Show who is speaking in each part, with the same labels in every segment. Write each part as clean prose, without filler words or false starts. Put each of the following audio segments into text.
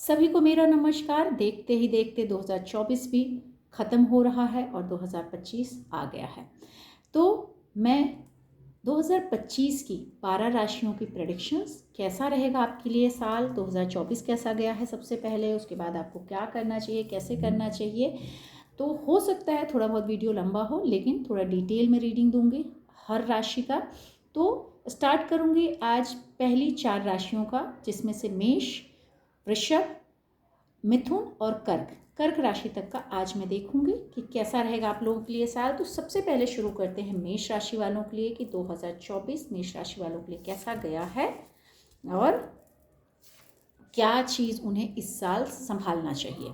Speaker 1: सभी को मेरा नमस्कार। देखते ही देखते 2024 भी ख़त्म हो रहा है और 2025 आ गया है। तो मैं 2025 की 12 राशियों की प्रेडिक्शंस, कैसा रहेगा आपके लिए साल 2024 कैसा गया है सबसे पहले, उसके बाद आपको क्या करना चाहिए, कैसे करना चाहिए। तो हो सकता है थोड़ा बहुत वीडियो लंबा हो, लेकिन थोड़ा डिटेल में रीडिंग दूंगी हर राशि का। तो स्टार्ट करूंगी आज पहली 4 राशियों का, जिसमें से मेष, वृषभ, मिथुन और कर्क राशि तक का आज मैं देखूंगी कि कैसा रहेगा आप लोगों के लिए साल। तो सबसे पहले शुरू करते हैं मेष राशि वालों के लिए कि 2024 मेष राशि वालों के लिए कैसा गया है और क्या चीज़ उन्हें इस साल संभालना चाहिए।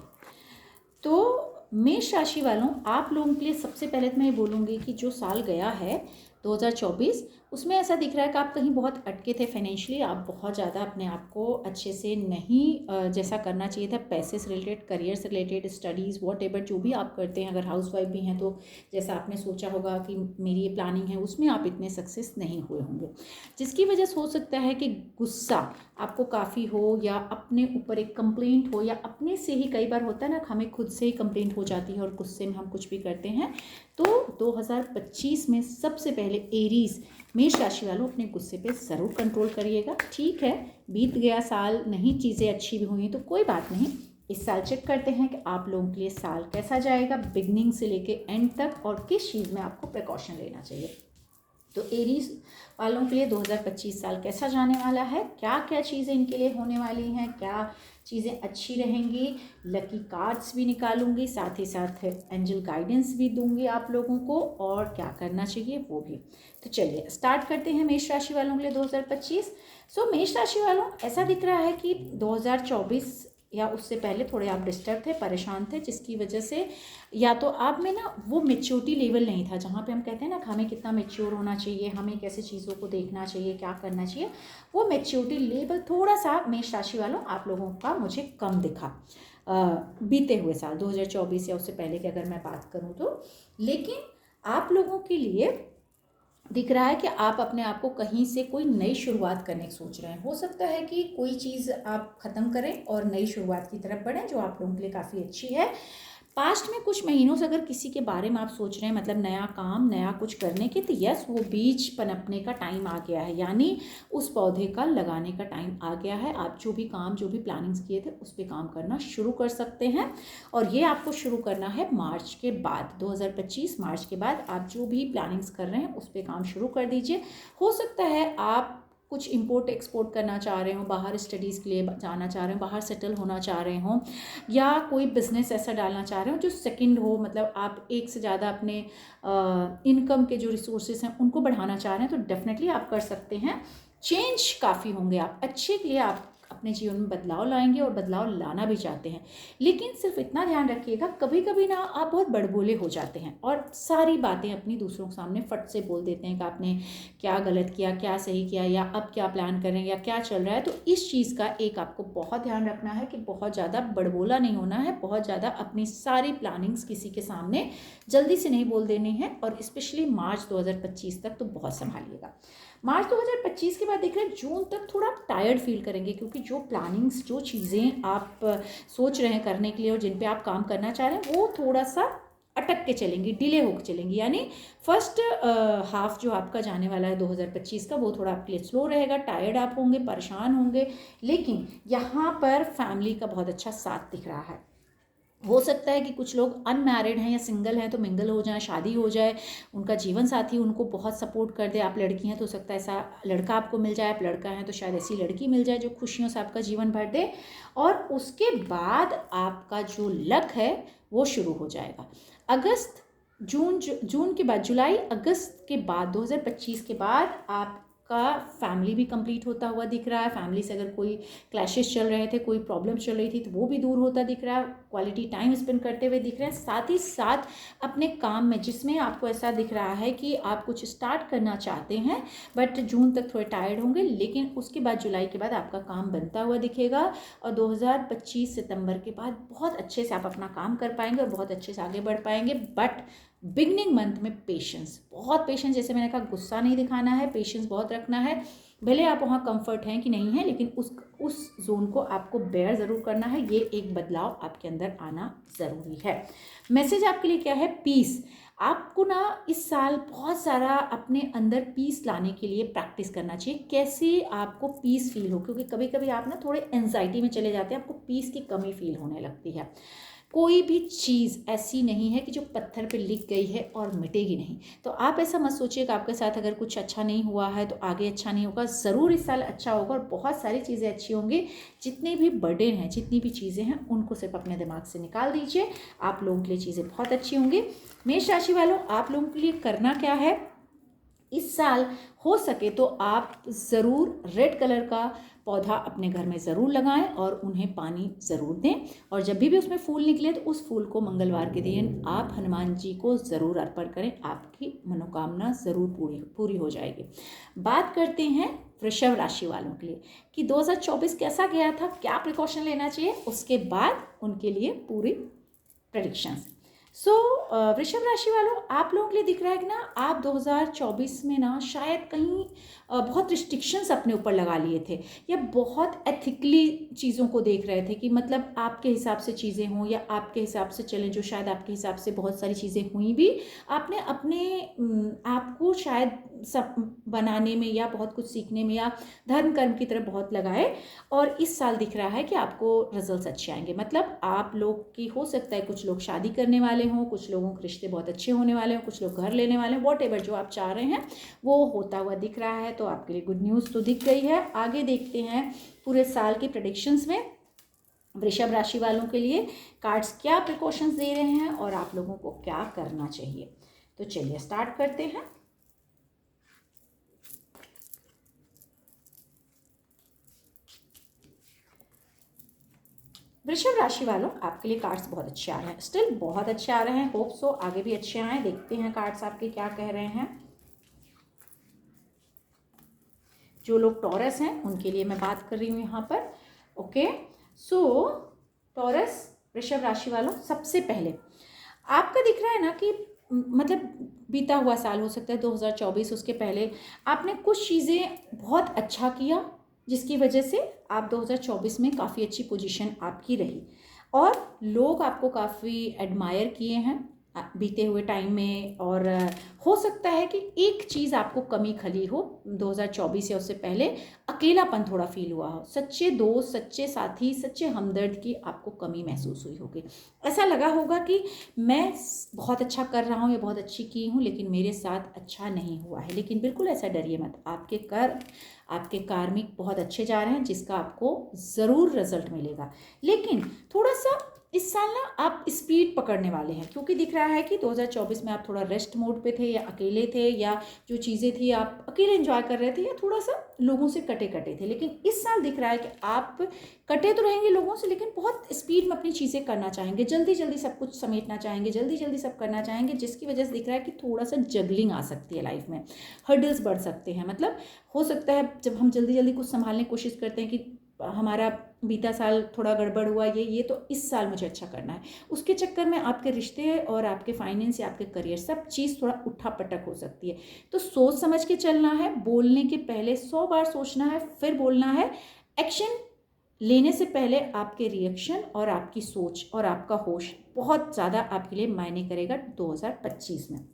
Speaker 1: तो मेष राशि वालों, आप लोगों के लिए सबसे पहले तो मैं ये बोलूँगी कि जो साल गया है 2024, उसमें ऐसा दिख रहा है कि आप कहीं बहुत अटके थे फाइनेंशियली। आप बहुत ज़्यादा अपने आप को अच्छे से नहीं जैसा करना चाहिए था, पैसे से रिलेटेड, करियर से रिलेटेड, स्टडीज़, वॉट एवर जो भी आप करते हैं। अगर हाउस वाइफ भी हैं तो जैसा आपने सोचा होगा कि मेरी ये प्लानिंग है, उसमें आप इतने सक्सेस नहीं हुए होंगे, जिसकी वजह से हो सकता है कि गुस्सा आपको काफ़ी हो, या अपने ऊपर एक कंप्लेंट हो, या अपने से ही कई बार होता है ना, हमें खुद से ही कंप्लेंट हो जाती है और गुस्से में हम कुछ भी करते हैं। तो 2025 में सबसे पहले एरीज मेष राशि वालों, अपने गुस्से पे ज़रूर कंट्रोल करिएगा। ठीक है, बीत गया साल, नहीं चीज़ें अच्छी भी हुई तो कोई बात नहीं। इस साल चेक करते हैं कि आप लोगों के लिए साल कैसा जाएगा, बिगनिंग से लेके एंड तक, और किस चीज़ में आपको प्रिकॉशन लेना चाहिए। तो एरीज वालों के लिए 2025 साल कैसा जाने वाला है, क्या क्या चीज़ें इनके लिए होने वाली हैं, क्या चीज़ें अच्छी रहेंगी। लकी कार्ड्स भी निकालूंगी, साथ ही साथ एंजल गाइडेंस भी दूंगी आप लोगों को, और क्या करना चाहिए वो भी। तो चलिए स्टार्ट करते हैं मेष राशि वालों के लिए 2025। सो मेष राशि वालों, ऐसा दिख रहा है कि 2024 या उससे पहले थोड़े आप डिस्टर्ब थे, परेशान थे, जिसकी वजह से या तो आप में ना वो मेच्योरिटी लेवल नहीं था, जहाँ पे हम कहते हैं ना कि हमें कितना मेच्योर होना चाहिए, हमें कैसे चीज़ों को देखना चाहिए, क्या करना चाहिए। वो मेच्योरिटी लेवल थोड़ा सा मेष राशि वालों आप लोगों का मुझे कम दिखा बीते हुए साल 2024 या उससे पहले की अगर मैं बात करूँ तो। लेकिन आप लोगों के लिए दिख रहा है कि आप अपने आप को कहीं से कोई नई शुरुआत करने की सोच रहे हैं। हो सकता है कि कोई चीज़ आप ख़त्म करें और नई शुरुआत की तरफ बढ़ें, जो आप लोगों के लिए काफ़ी अच्छी है। पास्ट में कुछ महीनों से अगर किसी के बारे में आप सोच रहे हैं, मतलब नया काम, नया कुछ करने की, तो यस, वो बीज पनपने का टाइम आ गया है, यानी उस पौधे का लगाने का टाइम आ गया है। आप जो भी काम, जो भी प्लानिंग्स किए थे, उस पर काम करना शुरू कर सकते हैं। और ये आपको शुरू करना है मार्च के बाद, 2025 मार्च के बाद आप जो भी प्लानिंग्स कर रहे हैं उस पर काम शुरू कर दीजिए। हो सकता है आप कुछ इंपोर्ट एक्सपोर्ट करना चाह रहे हो, बाहर स्टडीज़ के लिए जाना चाह रहे हो, बाहर सेटल होना चाह रहे हो, या कोई बिजनेस ऐसा डालना चाह रहे हो जो सेकंड हो, मतलब आप एक से ज़्यादा अपने इनकम के जो रिसोर्सेज हैं उनको बढ़ाना चाह रहे हैं, तो डेफिनेटली आप कर सकते हैं। चेंज काफ़ी होंगे, आप अच्छे के लिए आप अपने जीवन में बदलाव लाएंगे और बदलाव लाना भी चाहते हैं। लेकिन सिर्फ इतना ध्यान रखिएगा, कभी कभी ना आप बहुत बड़बोले हो जाते हैं और सारी बातें अपनी दूसरों के सामने फट से बोल देते हैं कि आपने क्या गलत किया, क्या सही किया, या अब क्या प्लान करें, या क्या चल रहा है। तो इस चीज़ का एक आपको बहुत ध्यान रखना है कि बहुत ज़्यादा बड़बोला नहीं होना है, बहुत ज़्यादा अपनी सारी प्लानिंग्स किसी के सामने जल्दी से नहीं बोल देनी है। और स्पेशली मार्च 2025 तक तो बहुत संभालिएगा। मार्च 2025 के बाद देख रहे हैं जून तक थोड़ा टायर्ड फील करेंगे, क्योंकि जो प्लानिंग्स, जो चीज़ें आप सोच रहे हैं करने के लिए और जिन पे आप काम करना चाह रहे हैं, वो थोड़ा सा अटक के चलेंगी, डिले होकर चलेंगी। यानी फर्स्ट हाफ जो आपका जाने वाला है 2025 का, वो थोड़ा आपके लिए स्लो रहेगा, टायर्ड आप होंगे, परेशान होंगे। लेकिन यहाँ पर फैमिली का बहुत अच्छा साथ दिख रहा है। हो सकता है कि कुछ लोग अनमैरिड हैं या सिंगल हैं तो मिंगल हो जाए, शादी हो जाए, उनका जीवन साथी उनको बहुत सपोर्ट कर दे। आप लड़की हैं तो हो सकता है ऐसा लड़का आपको मिल जाए, आप लड़का हैं तो शायद ऐसी लड़की मिल जाए जो खुशियों से आपका जीवन भर दे। और उसके बाद आपका जो लक है वो शुरू हो जाएगा। अगस्त, जून के बाद, जुलाई अगस्त के बाद, 2025 के बाद आप का फैमिली भी कंप्लीट होता हुआ दिख रहा है। फैमिली से अगर कोई क्लैशेस चल रहे थे, कोई प्रॉब्लम चल रही थी, तो वो भी दूर होता दिख रहा है। क्वालिटी टाइम स्पेंड करते हुए दिख रहे हैं। साथ ही साथ अपने काम में, जिसमें आपको ऐसा दिख रहा है कि आप कुछ स्टार्ट करना चाहते हैं, बट जून तक थोड़े टायर्ड होंगे, लेकिन उसके बाद जुलाई के बाद आपका काम बनता हुआ दिखेगा। और 2025 सितंबर के बाद बहुत अच्छे से आप अपना काम कर पाएंगे और बहुत अच्छे से आगे बढ़ पाएंगे। बट बिगनिंग मंथ में पेशेंस, बहुत पेशेंस, जैसे मैंने कहा, गुस्सा नहीं दिखाना है, पेशेंस बहुत रखना है। भले आप वहाँ कंफर्ट हैं कि नहीं है, लेकिन उस जोन को आपको बेयर ज़रूर करना है। ये एक बदलाव आपके अंदर आना ज़रूरी है। मैसेज आपके लिए क्या है? पीस। आपको ना इस साल बहुत सारा अपने अंदर पीस लाने के लिए प्रैक्टिस करना चाहिए। कैसे आपको पीस फील हो, क्योंकि कभी कभी आप ना थोड़े एंजाइटी में चले जाते हैं, आपको पीस की कमी फील होने लगती है। कोई भी चीज़ ऐसी नहीं है कि जो पत्थर पे लिख गई है और मिटेगी नहीं। तो आप ऐसा मत सोचिए कि आपके साथ अगर कुछ अच्छा नहीं हुआ है तो आगे अच्छा नहीं होगा। ज़रूर इस साल अच्छा होगा और बहुत सारी चीज़ें अच्छी होंगी। जितने भी बर्डन हैं, जितनी भी चीज़ें हैं, उनको सिर्फ अपने दिमाग से निकाल दीजिए। आप लोगों के लिए चीज़ें बहुत अच्छी होंगी। मेष राशि वालों, आप लोगों के लिए करना क्या है इस साल? हो सके तो आप ज़रूर रेड कलर का पौधा अपने घर में ज़रूर लगाएं और उन्हें पानी ज़रूर दें। और जब भी उसमें फूल निकले तो उस फूल को मंगलवार के दिन आप हनुमान जी को ज़रूर अर्पण करें। आपकी मनोकामना ज़रूर पूरी हो जाएगी। बात करते हैं वृषभ राशि वालों के लिए कि 2024 कैसा गया था, क्या प्रिकॉशन लेना चाहिए, उसके बाद उनके लिए पूरी प्रेडिक्शंस। वृषभ राशि वालों, आप लोगों के लिए दिख रहा है कि ना आप 2024 में ना शायद कहीं बहुत रिस्ट्रिक्शंस अपने ऊपर लगा लिए थे, या बहुत एथिकली चीज़ों को देख रहे थे कि मतलब आपके हिसाब से चीज़ें हों या आपके हिसाब से चलें। जो शायद आपके हिसाब से बहुत सारी चीज़ें हुई भी, आपने अपने आपको शायद सब बनाने में या बहुत कुछ सीखने में या धर्म कर्म की तरफ बहुत लगाए। और इस साल दिख रहा है कि आपको रिजल्ट्स अच्छे आएंगे। मतलब आप लोग की हो सकता है कुछ लोग शादी करने वाले हों, कुछ लोगों के रिश्ते बहुत अच्छे होने वाले हों, कुछ लोग घर लेने वाले हों। वॉट एवर जो आप चाह रहे हैं वो होता हुआ दिख रहा है। तो आपके लिए गुड न्यूज़ तो दिख गई है। आगे देखते हैं पूरे साल के प्रेडिक्शंस में वृषभ राशि वालों के लिए कार्ड्स क्या प्रिकॉशंस दे रहे हैं और आप लोगों को क्या करना चाहिए। तो चलिए स्टार्ट करते हैं। वृषभ राशि वालों, आपके लिए कार्ड्स बहुत अच्छे आ रहे हैं, स्टिल बहुत अच्छे आ रहे हैं। होप सो आगे भी अच्छे आए। देखते हैं कार्ड्स आपके क्या कह रहे हैं। जो लोग टॉरस हैं उनके लिए मैं बात कर रही हूँ यहाँ पर। ओके, सो टॉरस वृषभ राशि वालों, सबसे पहले आपका दिख रहा है ना कि मतलब बीता हुआ साल हो सकता है 2024, उसके पहले आपने कुछ चीज़ें बहुत अच्छा किया जिसकी वजह से आप 2024 में काफ़ी अच्छी पोजीशन आपकी रही और लोग आपको काफ़ी एडमायर किए हैं बीते हुए टाइम में। और हो सकता है कि एक चीज़ आपको कमी खली हो 2024 या उससे पहले, अकेलापन थोड़ा फील हुआ हो। सच्चे दोस्त, सच्चे साथी, सच्चे हमदर्द की आपको कमी महसूस हुई होगी। ऐसा लगा होगा कि मैं बहुत अच्छा कर रहा हूँ या बहुत अच्छी की हूँ लेकिन मेरे साथ अच्छा नहीं हुआ है। लेकिन बिल्कुल ऐसा डरिए मत, आपके कार्मिक बहुत अच्छे जा रहे हैं जिसका आपको ज़रूर रिजल्ट मिलेगा। लेकिन थोड़ा सा इस साल ना आप स्पीड पकड़ने वाले हैं, क्योंकि दिख रहा है कि 2024 में आप थोड़ा रेस्ट मोड पे थे या अकेले थे, या जो चीज़ें थी आप अकेले एंजॉय कर रहे थे, या थोड़ा सा लोगों से कटे थे। लेकिन इस साल दिख रहा है कि आप कटे तो रहेंगे लोगों से, लेकिन बहुत स्पीड में अपनी चीज़ें करना चाहेंगे, जल्दी जल्दी सब कुछ समेटना चाहेंगे, जल्दी जल्दी सब करना चाहेंगे, जिसकी वजह से दिख रहा है कि थोड़ा सा जगलिंग आ सकती है लाइफ में, हर्डल्स बढ़ सकते हैं। मतलब हो सकता है जब हम जल्दी जल्दी कुछ संभालने की कोशिश करते हैं कि हमारा बीता साल थोड़ा गड़बड़ हुआ, ये तो इस साल मुझे अच्छा करना है, उसके चक्कर में आपके रिश्ते और आपके फाइनेंस या आपके करियर सब चीज़ थोड़ा उठा पटक हो सकती है। तो सोच समझ के चलना है, बोलने के पहले 100 बार सोचना है फिर बोलना है। एक्शन लेने से पहले आपके रिएक्शन और आपकी सोच और आपका होश बहुत ज़्यादा आपके लिए मायने करेगा 2025 में।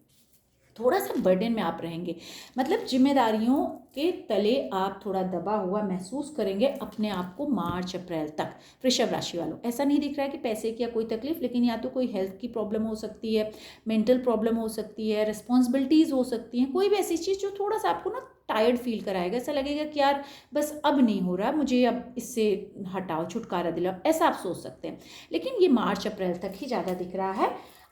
Speaker 1: थोड़ा सा बर्डन में आप रहेंगे, मतलब जिम्मेदारियों के तले आप थोड़ा दबा हुआ महसूस करेंगे अपने आप को मार्च अप्रैल तक। वृषभ राशि वालों, ऐसा नहीं दिख रहा है कि पैसे की या कोई तकलीफ, लेकिन या तो कोई हेल्थ की प्रॉब्लम हो सकती है, मेंटल प्रॉब्लम हो सकती है, रिस्पॉन्सिबिलिटीज़ हो सकती हैं, कोई भी ऐसी चीज़ जो थोड़ा सा आपको ना टायर्ड फील कराएगा। ऐसा लगेगा कि यार बस अब नहीं हो रहा, मुझे अब इससे हटाओ, छुटकारा दिलाओ, ऐसा आप सोच सकते हैं। लेकिन ये मार्च अप्रैल तक ही ज़्यादा दिख रहा है।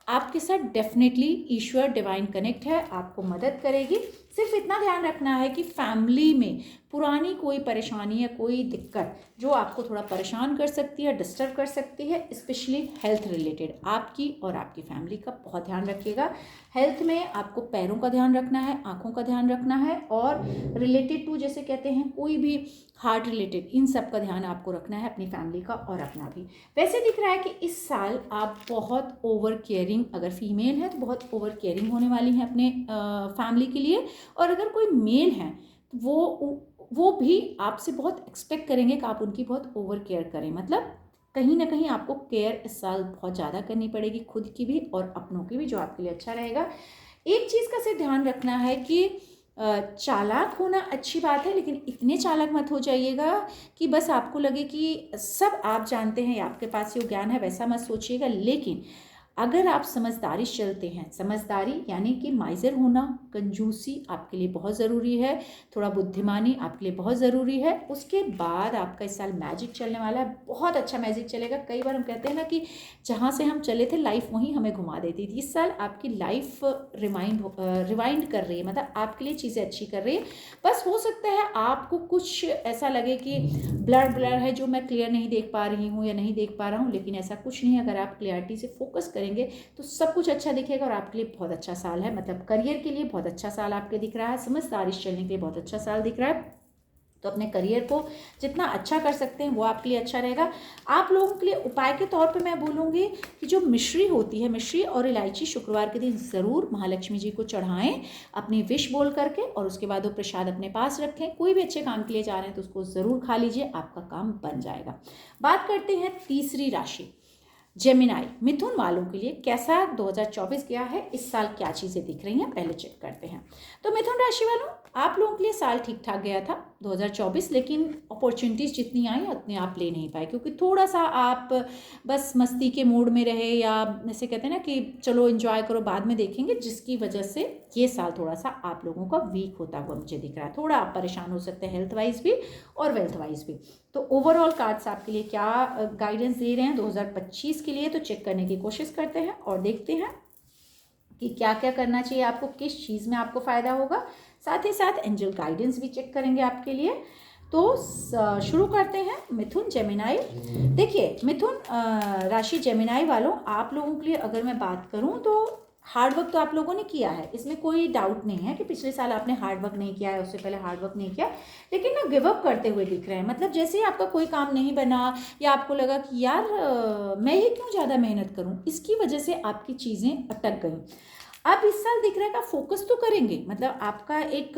Speaker 1: आपके साथ डेफिनेटली ईश्वर डिवाइन कनेक्ट है, आपको मदद करेगी। सिर्फ इतना ध्यान रखना है कि फैमिली में पुरानी कोई परेशानी या कोई दिक्कत जो आपको थोड़ा परेशान कर सकती है, डिस्टर्ब कर सकती है, स्पेशली हेल्थ रिलेटेड, आपकी और आपकी फैमिली का बहुत ध्यान रखिएगा। हेल्थ में आपको पैरों का ध्यान रखना है, आँखों का ध्यान रखना है, और रिलेटेड टू जैसे कहते हैं कोई भी हार्ट रिलेटेड, इन सब का ध्यान आपको रखना है, अपनी फैमिली का और अपना भी। वैसे दिख रहा है कि इस साल आप बहुत ओवर केयरिंग, अगर फीमेल है तो बहुत ओवर केयरिंग होने वाली हैं अपने फैमिली के लिए, और अगर कोई मेल है तो वो भी आपसे बहुत एक्सपेक्ट करेंगे कि आप उनकी बहुत ओवर केयर करें। मतलब कहीं ना कहीं आपको केयर इस साल बहुत ज़्यादा करनी पड़ेगी, खुद की भी और अपनों की भी, जो आपके लिए अच्छा रहेगा। एक चीज़ का सिर्फ ध्यान रखना है कि चालाक होना अच्छी बात है, लेकिन इतने चालाक मत हो जाइएगा कि बस आपको लगे कि सब आप जानते हैं या आपके पास ये ज्ञान है, वैसा मत सोचिएगा। लेकिन अगर आप समझदारी से चलते हैं, समझदारी यानी कि माइजर होना, कंजूसी आपके लिए बहुत ज़रूरी है, थोड़ा बुद्धिमानी आपके लिए बहुत ज़रूरी है। उसके बाद आपका इस साल मैजिक चलने वाला है, बहुत अच्छा मैजिक चलेगा। कई बार हम कहते हैं ना कि जहाँ से हम चले थे लाइफ वहीं हमें घुमा देती थी। इस साल आपकी लाइफ रिवाइंड कर रही है, मतलब आपके लिए चीज़ें अच्छी कर रही है। बस हो सकता है आपको कुछ ऐसा लगे कि ब्लर ब्लर है, जो मैं क्लियर नहीं देख पा रही हूँ या नहीं देख पा रहा हूँ, लेकिन ऐसा कुछ नहीं है। अगर आप क्लियरिटी से फोकस करेंगे तो सब कुछ अच्छा दिखेगा और आपके लिए बहुत अच्छा साल है। मतलब करियर के लिए बहुत अच्छा साल आपके दिख रहा है, समझदारी से चलने के लिए बहुत अच्छा साल दिख रहा है। तो अपने करियर को जितना अच्छा कर सकते हैं वो आपके लिए अच्छा रहेगा। आप लोगों के लिए उपाय के तौर पे मैं बोलूँगी कि जो मिश्री होती है, मिश्री और इलायची शुक्रवार के दिन ज़रूर महालक्ष्मी जी को चढ़ाएं अपनी विश बोल करके, और उसके बाद वो प्रसाद अपने पास रखें। कोई भी अच्छे काम के लिए जा रहे हैं तो उसको ज़रूर खा लीजिए, आपका काम बन जाएगा। बात करते हैं तीसरी राशि जेमिनाई, मिथुन वालों के लिए कैसा 2024 गया है, इस साल क्या चीज़ें दिख रही हैं, पहले चेक करते हैं। तो मिथुन राशि वालों, आप लोगों के लिए साल ठीक ठाक गया था 2024, लेकिन अपॉर्चुनिटीज़ जितनी आई उतनी आप ले नहीं पाए, क्योंकि थोड़ा सा आप बस मस्ती के मूड में रहे, या जैसे कहते हैं ना कि चलो एंजॉय करो बाद में देखेंगे, जिसकी वजह से ये साल थोड़ा सा आप लोगों का वीक होता हुआ मुझे दिख रहा है। थोड़ा आप परेशान हो सकते हैं हेल्थ वाइज भी और वेल्थ वाइज भी। तो ओवरऑल कार्ड्स आपके लिए क्या गाइडेंस दे रहे हैं 2025 के लिए, तो चेक करने की कोशिश करते हैं और देखते हैं कि क्या क्या करना चाहिए आपको, किस चीज़ में आपको फ़ायदा होगा। साथ ही साथ एंजल गाइडेंस भी चेक करेंगे आपके लिए। तो शुरू करते हैं मिथुन जेमिनाई। देखिए मिथुन राशि जेमिनाई वालों, आप लोगों के लिए अगर मैं बात करूं तो हार्ड वर्क तो आप लोगों ने किया है, इसमें कोई डाउट नहीं है कि पिछले साल आपने हार्ड वर्क नहीं किया है, उससे पहले हार्ड वर्क नहीं किया, लेकिन ना गिव अप करते हुए दिख रहे हैं। मतलब जैसे ही आपका कोई काम नहीं बना या आपको लगा कि यार मैं ही क्यों ज़्यादा मेहनत करूं, इसकी वजह से आपकी चीज़ें अटक गई। अब इस साल दिख रहा है कि आप फोकस तो करेंगे, मतलब आपका एक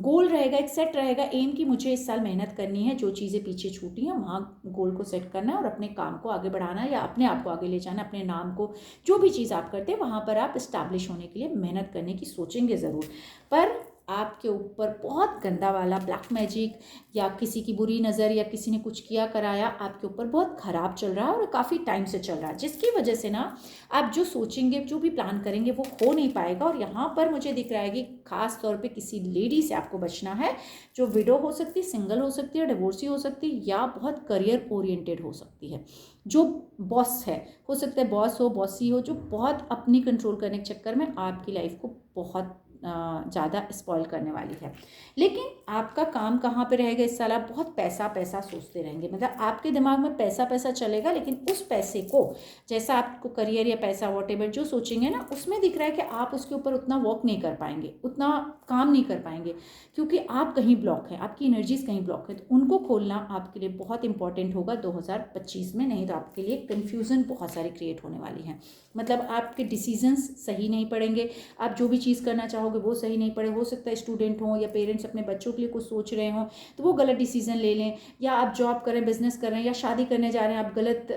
Speaker 1: गोल रहेगा, एक सेट रहेगा एम कि मुझे इस साल मेहनत करनी है, जो चीज़ें पीछे छूटी हैं वहाँ गोल को सेट करना है और अपने काम को आगे बढ़ाना है या अपने आप को आगे ले जाना, अपने नाम को, जो भी चीज़ आप करते हैं वहाँ पर आप इस्टेब्लिश होने के लिए मेहनत करने की सोचेंगे ज़रूर। पर आपके ऊपर बहुत गंदा वाला ब्लैक मैजिक या किसी की बुरी नज़र या किसी ने कुछ किया कराया आपके ऊपर बहुत ख़राब चल रहा है और काफ़ी टाइम से चल रहा है, जिसकी वजह से ना आप जो सोचेंगे, जो भी प्लान करेंगे वो हो नहीं पाएगा। और यहाँ पर मुझे दिख रहा है कि खास तौर पे किसी लेडी से आपको बचना है, जो विडो हो सकती है, सिंगल हो सकती है, डिवोर्सी हो सकती है, या बहुत करियर ओरिएंटेड हो सकती है। जो बॉस है, हो सकता है बॉस हो, बॉसी हो, जो बहुत अपनी कंट्रोल करने के चक्कर में आपकी लाइफ को बहुत ज़्यादा स्पॉइल करने वाली है। लेकिन आपका काम कहाँ पे रहेगा इस साल, आप बहुत पैसा पैसा सोचते रहेंगे, मतलब आपके दिमाग में पैसा पैसा चलेगा, लेकिन उस पैसे को, जैसा आपको करियर या पैसा वॉटेवर जो सोचेंगे ना, उसमें दिख रहा है कि आप उसके ऊपर उतना वर्क नहीं कर पाएंगे, उतना काम नहीं कर पाएंगे, क्योंकि आप कहीं ब्लॉक हैं, आपकी एनर्जीज कहीं ब्लॉक है। तो उनको खोलना आपके लिए बहुत इंपॉर्टेंट होगा 2025 में, नहीं तो आपके लिए कन्फ्यूज़न बहुत सारी क्रिएट होने वाली है। मतलब आपके डिसीजंस सही नहीं पड़ेंगे, आप जो भी चीज़ करना चाहोगे वो सही नहीं पड़े। हो सकता है स्टूडेंट हों या पेरेंट्स अपने बच्चों के लिए कुछ सोच रहे हों तो वो गलत डिसीजन ले लें, या आप जॉब करें, बिजनेस कर रहे हैं या शादी करने जा रहे हैं, आप गलत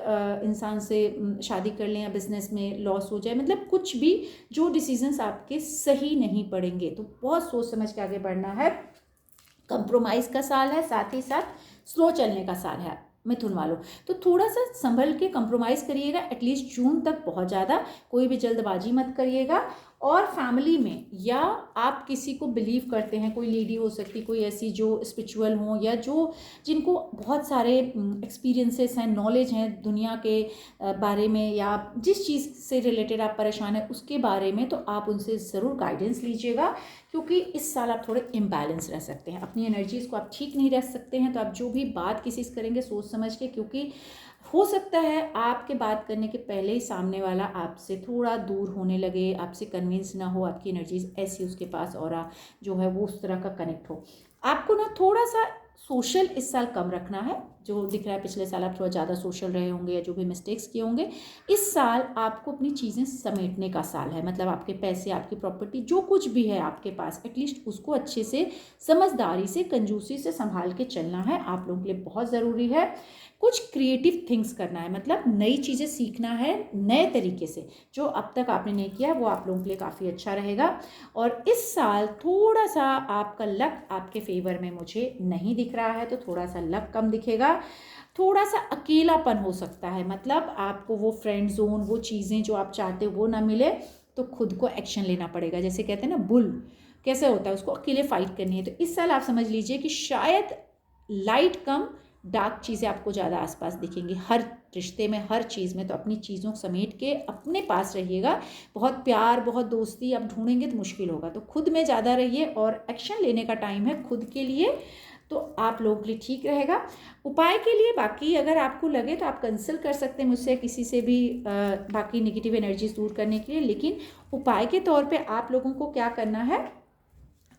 Speaker 1: इंसान से शादी कर लें या बिजनेस में लॉस हो जाए। मतलब कुछ भी जो डिसीजंस आपके सही नहीं पड़ेंगे, तो बहुत सोच समझ के आगे बढ़ना है। कंप्रोमाइज़ का साल है, साथ ही साथ स्लो चलने का साल है मिथुन वालों, तो थोड़ा सा संभल के कंप्रोमाइज़ करिएगा, एटलीस्ट जून तक। बहुत ज़्यादा कोई भी जल्दबाजी मत करिएगा। और फैमिली में, या आप किसी को बिलीव करते हैं, कोई लेडी हो सकती, कोई ऐसी जो स्पिरिचुअल हो या जो जिनको बहुत सारे एक्सपीरियंसेस हैं, नॉलेज हैं दुनिया के बारे में, या जिस चीज़ से रिलेटेड आप परेशान हैं उसके बारे में, तो आप उनसे ज़रूर गाइडेंस लीजिएगा, क्योंकि इस साल आप थोड़े इम्बैलेंस रह सकते हैं, अपनी एनर्जीज़ को आप ठीक नहीं रख सकते हैं। तो आप जो भी बात किसी से करेंगे सोच समझ के, क्योंकि हो सकता है आपके बात करने के पहले ही सामने वाला आपसे थोड़ा दूर होने लगे, आपसे कन्विंस ना हो, आपकी एनर्जीज ऐसी उसके पास और जो है वो उस तरह का कनेक्ट हो। आपको ना थोड़ा सा सोशल इस साल कम रखना है। जो दिख रहा है पिछले साल आप थोड़ा ज़्यादा सोशल रहे होंगे या जो भी मिस्टेक्स किए होंगे, इस साल आपको अपनी चीज़ें समेटने का साल है। मतलब आपके पैसे, आपकी प्रॉपर्टी, जो कुछ भी है आपके पास, एटलीस्ट उसको अच्छे से, समझदारी से, कंजूसी से संभाल के चलना है। आप लोगों के लिए बहुत ज़रूरी है। कुछ क्रिएटिव थिंग्स करना है, मतलब नई चीज़ें सीखना है नए तरीके से, जो अब तक आपने नहीं किया, वो आप लोगों के लिए काफ़ी अच्छा रहेगा। और इस साल थोड़ा सा आपका लक आपके फेवर में मुझे नहीं दिख रहा है, तो थोड़ा सा लक कम दिखेगा। थोड़ा सा अकेलापन हो सकता है, मतलब आपको वो फ्रेंड जोन, वो चीज़ें जो आप चाहते हो वो ना मिले, तो खुद को एक्शन लेना पड़ेगा। जैसे कहते हैं ना बुल कैसे होता है, उसको अकेले फाइट करनी है। तो इस साल आप समझ लीजिए कि शायद लाइट कम, डार्क चीज़ें आपको ज़्यादा आसपास दिखेंगी, हर रिश्ते में, हर चीज़ में। तो अपनी चीज़ों को समेट के अपने पास रहिएगा। बहुत प्यार, बहुत दोस्ती आप ढूंढेंगे तो मुश्किल होगा, तो खुद में ज़्यादा रहिए और एक्शन लेने का टाइम है खुद के लिए, तो आप लोगों के लिए ठीक रहेगा। उपाय के लिए बाकी अगर आपको लगे तो आप कंसल्ट कर सकते हैं मुझसे, किसी से भी, बाकी नेगेटिव एनर्जीज दूर करने के लिए। लेकिन उपाय के तौर पे आप लोगों को क्या करना है,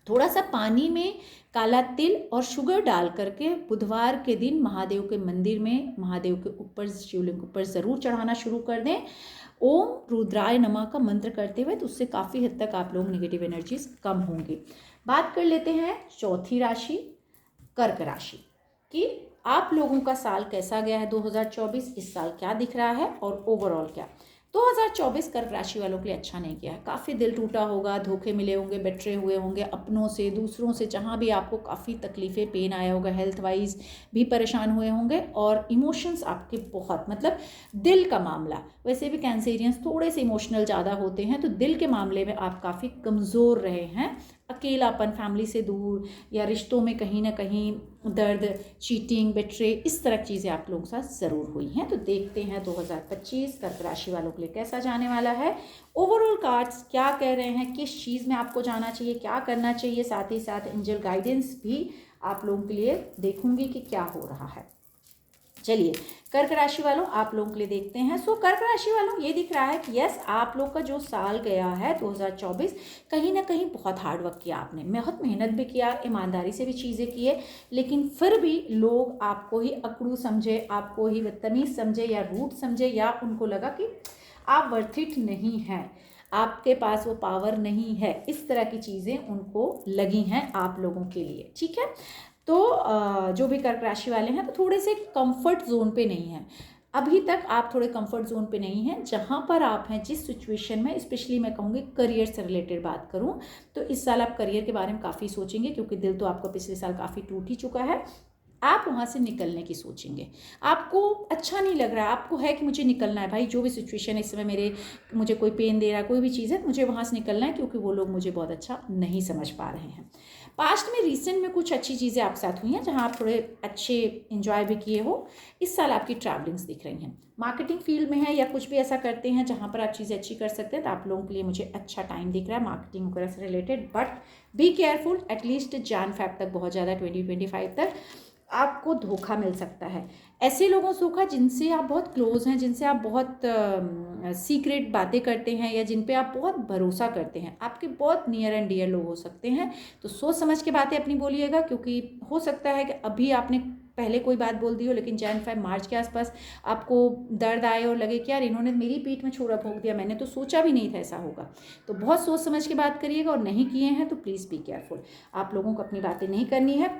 Speaker 1: थोड़ा सा पानी में काला तिल और शुगर डाल करके बुधवार के दिन महादेव के मंदिर में, महादेव के ऊपर, शिवलिंग के ऊपर ज़रूर चढ़ाना शुरू कर दें। ओम रुद्राय नमः का मंत्र करते हुए, तो उससे काफ़ी हद तक आप लोग नेगेटिव एनर्जीज कम होंगी। बात कर लेते हैं चौथी राशि, कर्क राशि कि आप लोगों का साल कैसा गया है 2024, इस साल क्या दिख रहा है और ओवरऑल क्या। 2024 कर्क राशि वालों के लिए अच्छा नहीं गया है। काफ़ी दिल टूटा होगा, धोखे मिले होंगे, बेट्रे हुए होंगे अपनों से, दूसरों से, जहाँ भी आपको काफ़ी तकलीफ़ें, पेन आया होगा, हेल्थ वाइज भी परेशान हुए होंगे। और इमोशंस आपके बहुत, मतलब दिल का मामला, वैसे भी कैंसेरियंस थोड़े से इमोशनल ज़्यादा होते हैं, तो दिल के मामले में आप काफ़ी कमज़ोर रहे हैं। अकेलापन, फैमिली से दूर या रिश्तों में कहीं ना कहीं दर्द, चीटिंग, बेट्रे, इस तरह की चीज़ें आप लोगों के साथ ज़रूर हुई हैं। तो देखते हैं 2025 कर्क राशि वालों के लिए कैसा जाने वाला है। ओवरऑल कार्ड्स क्या कह रहे हैं, किस चीज़ में आपको जाना चाहिए, क्या करना चाहिए, साथ ही साथ एंजल गाइडेंस भी आप लोगों के लिए देखूंगी कि क्या हो रहा है। चलिए कर्क राशि वालों आप लोगों के लिए देखते हैं। सो कर्क राशि वालों ये दिख रहा है कि यस, आप लोग का जो साल गया है 2024, कहीं ना कहीं बहुत हार्ड वर्क किया आपने, बहुत मेहनत भी किया, ईमानदारी से भी चीज़ें किए, लेकिन फिर भी लोग आपको ही अकड़ू समझे, आपको ही बदतमीज समझे या रूड समझे, या उनको लगा कि आप वर्थ इट नहीं हैं, आपके पास वो पावर नहीं है, इस तरह की चीज़ें उनको लगी हैं आप लोगों के लिए। ठीक है, तो जो भी कर्क राशि वाले हैं तो थोड़े से कंफर्ट जोन पे नहीं हैं अभी तक, आप थोड़े कंफर्ट जोन पे नहीं हैं। जहाँ पर आप हैं, जिस सिचुएशन में, स्पेशली मैं कहूँगी करियर से रिलेटेड बात करूँ, तो इस साल आप करियर के बारे में काफ़ी सोचेंगे, क्योंकि दिल तो आपका पिछले साल काफ़ी टूट ही चुका है। आप वहाँ से निकलने की सोचेंगे, आपको अच्छा नहीं लग रहा, आपको है कि मुझे निकलना है भाई, जो भी सिचुएशन है इस समय, मुझे कोई पेन दे रहा है, कोई भी चीज़ है, मुझे वहाँ से निकलना है, क्योंकि वो लोग मुझे बहुत अच्छा नहीं समझ पा रहे हैं। पास्ट में, रिसेंट में कुछ अच्छी चीज़ें आपके साथ हुई हैं, जहाँ आप थोड़े अच्छे इंजॉय भी किए हो। इस साल आपकी ट्रैवलिंग्स दिख रही हैं, मार्केटिंग फील्ड में है या कुछ भी ऐसा करते हैं जहाँ पर आप चीज़ें अच्छी कर सकते हैं, तो आप लोगों के लिए मुझे अच्छा टाइम दिख रहा है मार्केटिंग वगैरह से related. But be careful, at least Jan Feb तक, बहुत ज़्यादा 2025 तक आपको धोखा मिल सकता है। ऐसे लोगों से धोखा जिनसे आप बहुत क्लोज हैं, जिनसे आप बहुत सीक्रेट बातें करते हैं, या जिन पे आप बहुत भरोसा करते हैं, आपके बहुत नियर एंड डियर लोग हो सकते हैं। तो सोच समझ के बातें अपनी बोलिएगा, क्योंकि हो सकता है कि अभी आपने पहले कोई बात बोल दी हो, लेकिन जैन 5 मार्च के आसपास आपको दर्द आए और लगे कि यार इन्होंने मेरी पीठ में छुरा भोंक दिया, मैंने तो सोचा भी नहीं था ऐसा होगा। तो बहुत सोच समझ के बात करिएगा, और नहीं किए हैं तो प्लीज़ बी केयरफुल। आप लोगों को अपनी बातें नहीं करनी है।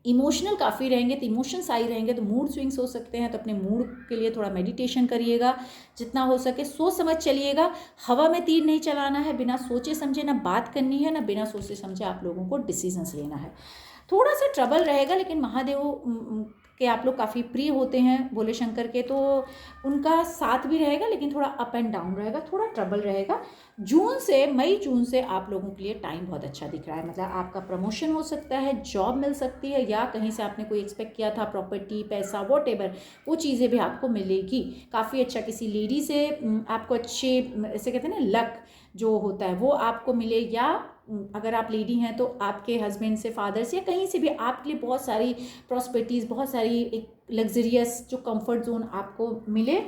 Speaker 1: इमोशनल काफ़ी रहेंगे, तो इमोशंस आई रहेंगे, तो मूड स्विंग्स हो सकते हैं, तो अपने मूड के लिए थोड़ा मेडिटेशन करिएगा, जितना हो सके सोच समझ चलिएगा। हवा में तीर नहीं चलाना है, बिना सोचे समझे ना बात करनी है, ना बिना सोचे समझे आप लोगों को डिसीजंस लेना है। थोड़ा सा ट्रबल रहेगा, लेकिन महादेव के आप लोग काफ़ी प्रिय होते हैं, भोले शंकर के, तो उनका साथ भी रहेगा, लेकिन थोड़ा अप एंड डाउन रहेगा, थोड़ा ट्रबल रहेगा। मई जून से आप लोगों के लिए टाइम बहुत अच्छा दिख रहा है, मतलब आपका प्रमोशन हो सकता है, जॉब मिल सकती है, या कहीं से आपने कोई एक्सपेक्ट किया था प्रॉपर्टी, पैसा, वॉटएवर, वो चीज़ें भी आपको मिलेगी। काफ़ी अच्छा, किसी लेडी से आपको अच्छे, ऐसे कहते हैं ना लक जो होता है वो आपको मिले, या अगर आप लेडी हैं तो आपके हस्बैंड से, फादर से, या कहीं से भी आपके लिए बहुत सारी प्रॉस्पेरिटीज़, बहुत सारी एक लग्जरियस जो कंफर्ट जोन आपको मिले।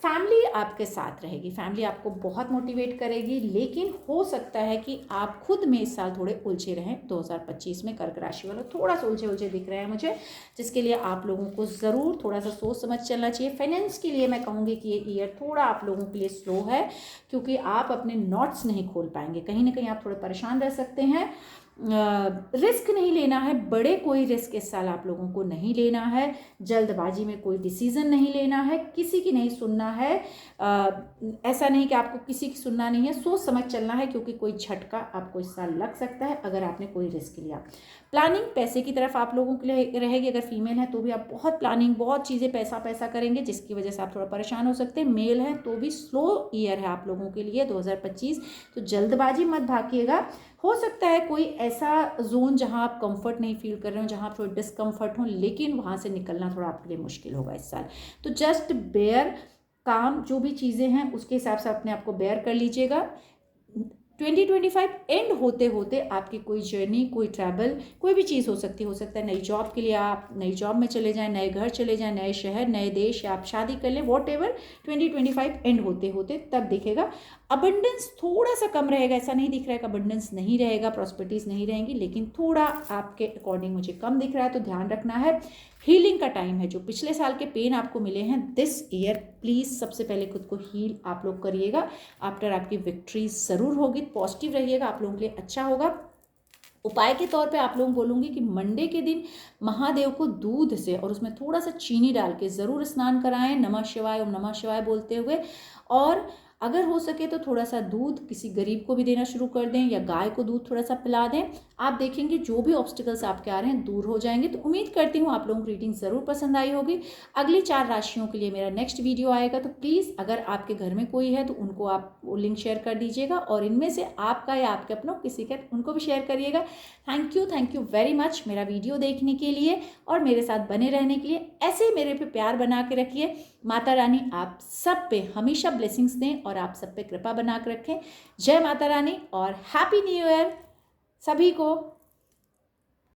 Speaker 1: फैमिली आपके साथ रहेगी, फैमिली आपको बहुत मोटिवेट करेगी, लेकिन हो सकता है कि आप खुद में इस साल थोड़े उलझे रहें। 2025 में कर्क राशि वालों थोड़ा सा उलझे दिख रहे हैं मुझे, जिसके लिए आप लोगों को ज़रूर थोड़ा सा सोच समझ चलना चाहिए। फाइनेंस के लिए मैं कहूँगी कि ये ईयर थोड़ा आप लोगों के लिए स्लो है, क्योंकि आप अपने नॉट्स नहीं खोल पाएंगे, कहीं ना कहीं आप थोड़े परेशान रह सकते हैं। रिस्क नहीं लेना है, बड़े कोई रिस्क इस साल आप लोगों को नहीं लेना है, जल्दबाजी में कोई डिसीजन नहीं लेना है, किसी की नहीं सुनना है। ऐसा नहीं कि आपको किसी की सुनना नहीं है, सोच समझ चलना है, क्योंकि कोई झटका आपको इस साल लग सकता है अगर आपने कोई रिस्क लिया। प्लानिंग पैसे की तरफ आप लोगों के लिए रहेगी, अगर फीमेल है तो भी आप बहुत प्लानिंग, बहुत चीज़ें पैसा करेंगे, जिसकी वजह से आप थोड़ा परेशान हो सकते हैं। मेल है तो भी स्लो ईयर है आप लोगों के लिए 2025, तो जल्दबाजी मत भागिएगा। हो सकता है कोई ऐसा जोन जहां आप कंफर्ट नहीं फील कर रहे हो, जहां आप थोड़ा डिस्कम्फर्ट हो, लेकिन वहां से निकलना थोड़ा आपके लिए मुश्किल होगा इस साल। तो जस्ट बेयर, काम जो भी चीज़ें हैं उसके हिसाब से अपने आप को बेयर कर लीजिएगा। 2025 एंड होते होते आपकी कोई जर्नी, कोई ट्रैवल, कोई भी चीज़ हो सकता है नई जॉब के लिए आप नई जॉब में चले जाएं, नए घर चले जाएं, नए शहर, नए देश, या आप शादी कर लें, वॉट एवर। 2025 एंड होते होते तब दिखेगा। अबंडेंस थोड़ा सा कम रहेगा, ऐसा नहीं दिख रहा है कि अबंडेंस नहीं रहेगा, प्रॉस्पेरिटीज नहीं रहेंगी, लेकिन थोड़ा आपके अकॉर्डिंग मुझे कम दिख रहा है, तो ध्यान रखना है। हीलिंग का टाइम है, जो पिछले साल के पेन आपको मिले हैं दिस ईयर, प्लीज़ सबसे पहले खुद को हील आप लोग करिएगा। आफ्टर आपकी विक्ट्री ज़रूर होगी, पॉजिटिव रहिएगा, आप लोगों के लिए अच्छा होगा। उपाय के तौर पे आप लोगों को बोलूँगी कि मंडे के दिन महादेव को दूध से और उसमें थोड़ा सा चीनी डाल के ज़रूर स्नान कराएं, नमः शिवाय, ओम नमः शिवाय बोलते हुए। और अगर हो सके तो थोड़ा सा दूध किसी गरीब को भी देना शुरू कर दें, या गाय को दूध थोड़ा सा पिला दें। आप देखेंगे जो भी ऑब्स्टिकल्स आपके आ रहे हैं दूर हो जाएंगे। तो उम्मीद करती हूँ आप लोगों को रीडिंग ज़रूर पसंद आई होगी। अगली 4 राशियों के लिए मेरा नेक्स्ट वीडियो आएगा, तो प्लीज़ अगर आपके घर में कोई है तो उनको आप वो लिंक शेयर कर दीजिएगा, और इनमें से आपका या आपके अपनों किसी का उनको भी शेयर करिएगा। थैंक यू वेरी मच मेरा वीडियो देखने के लिए और मेरे साथ बने रहने के लिए। ऐसे ही मेरे पे प्यार बना के रखिए। माता रानी आप सब पे हमेशा ब्लेसिंग्स दें और आप सब पे कृपा बना के रखें। जय माता रानी और हैप्पी न्यू ईयर सभी को।